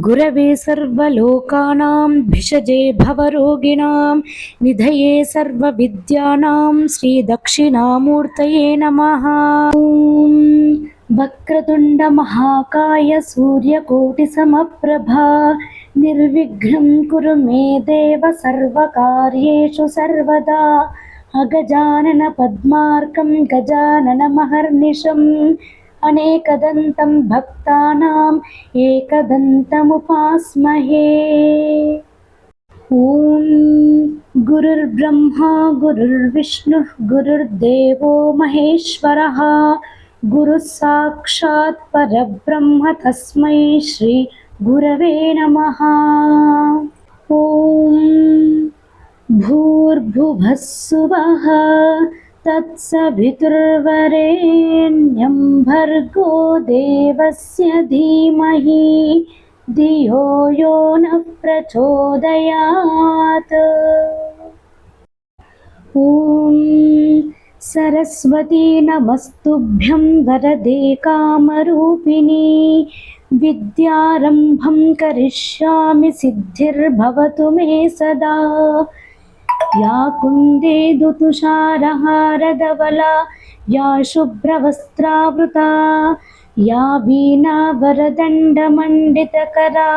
गुरवे सर्वलोकानां भिषजे भवरोगिणां निधये सर्वविद्यानां श्रीदक्षिणामूर्तये नमः। ॐ वक्रतुण्डमहाकाय सूर्यकोटिसमप्रभा निर्विघ्नं कुरु मे देव सर्वकार्येषु सर्वदा। अगजानन पद्मार्कं गजाननमहर्निशम् अनेकदन्तं भक्तानाम् एकदन्तमुपास्महे। ॐ गुरुर्ब्रह्मा गुरुर्विष्णुः गुरुर्देवो महेश्वरः गुरुः साक्षात् परब्रह्म तस्मै श्री गुरवे नमः। ॐ भूर्भुवः सुवः तत्सवितुर्वरेण्यं भर्गो देवस्य धीमहि धियो यो नः प्रचोदयात्। ॐ सरस्वती नमस्तुभ्यं वरदे कामरूपिणी विद्यारम्भं करिष्यामि सिद्धिर्भवतु मे सदा। या कुन्देन्दु तुषारहारधवला या शुभ्रवस्त्रावृता या वीणावरदण्डमण्डितकरा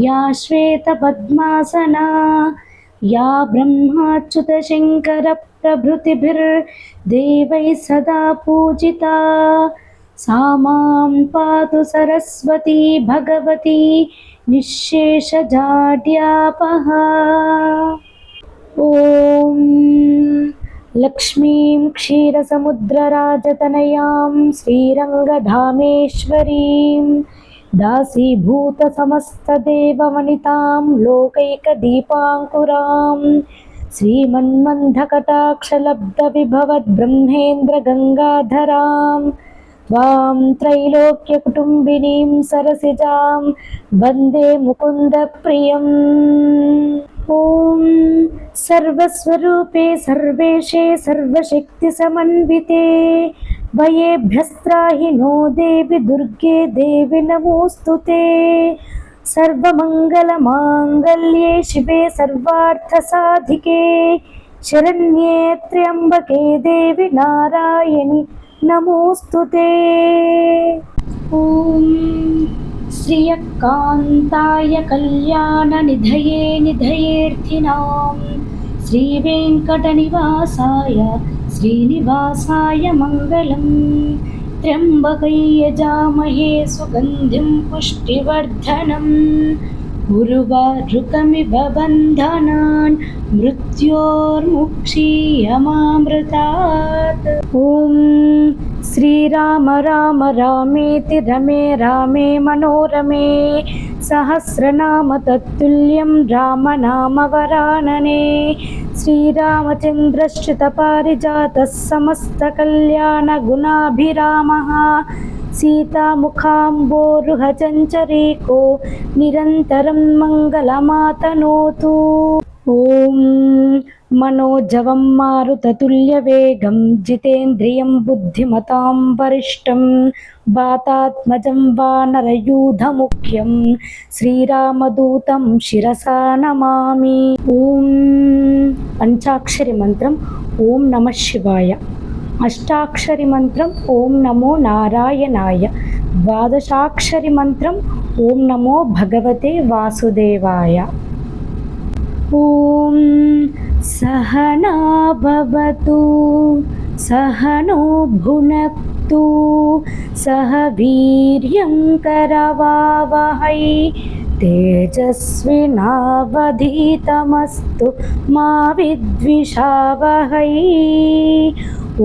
या श्वेतपद्मासना या ब्रह्माच्युतशङ्करप्रभृतिभिर्देवैः सदा पूजिता सा मां पातु सरस्वती भगवती निःशेषजाड्यापहा। ॐ लक्ष्मीं क्षीरसमुद्रराजतनयां श्रीरङ्गधामेश्वरीं दासीभूतसमस्तदेववनितां लोकैकदीपाङ्कुरां श्रीमन्मन्थकटाक्षलब्धविभवद्ब्रह्मेन्द्रगङ्गाधरां त्वां त्रैलोक्यकुटुम्बिनीं सरसिजां वन्दे मुकुन्दप्रियम्। ॐ सर्वस्वरूपे सर्वेशे सर्वशक्तिसमन्विते भयेभ्यस्त्राहि नो देवि दुर्गे देवि नमोऽस्तुते। सर्वमङ्गलमाङ्गल्ये शिवे सर्वार्थसाधिके शरण्ये त्र्यम्बके देवि नारायणि नमोऽस्तुते। ॐ श्रियकान्ताय कल्याणनिधये निधयेऽर्थिनां श्रीवेङ्कटनिवासाय श्रीनिवासाय मङ्गलम्। त्र्यम्बकै यजामहे सुगन्धिं पुष्टिवर्धनम् उर्वारुकमिव बन्धनान् मृत्योर्मुक्षीयमामृतात्। ॐ श्रीराम राम रामेति रमे रामे मनोरमे सहस्रनाम तत्तुल्यं रामनामवरानने। श्रीरामचन्द्रश्रितपारिजातः समस्तकल्याणगुणाभिरामः सीतामुखाम्बोरुहचञ्चरीको निरन्तरं मङ्गलमातनोतु। ॐ मनोजवं मारुततुल्यवेगं जितेन्द्रियं बुद्धिमतां वरिष्ठं वातात्मजं वानरयूथमुख्यं श्रीरामदूतं शिरसा नमामि। ॐ పంచాక్షరి మంత్రం ఓం నమః శివాయ, అష్టాక్షరి మంత్రం ఓం నమో నారాయణాయ, ద్వాదశాక్షరి మంత్రం ఓం నమో భగవతే వాసుదేవాయ. ఓం సహనా భవతు సహనో భునక్తు సహ వీర్యం కరవావహై తేజస్వినావధీతమస్తు మా విద్విషావహై.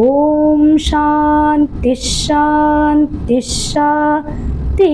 ఓం శాంతి శాంతి శాంతి.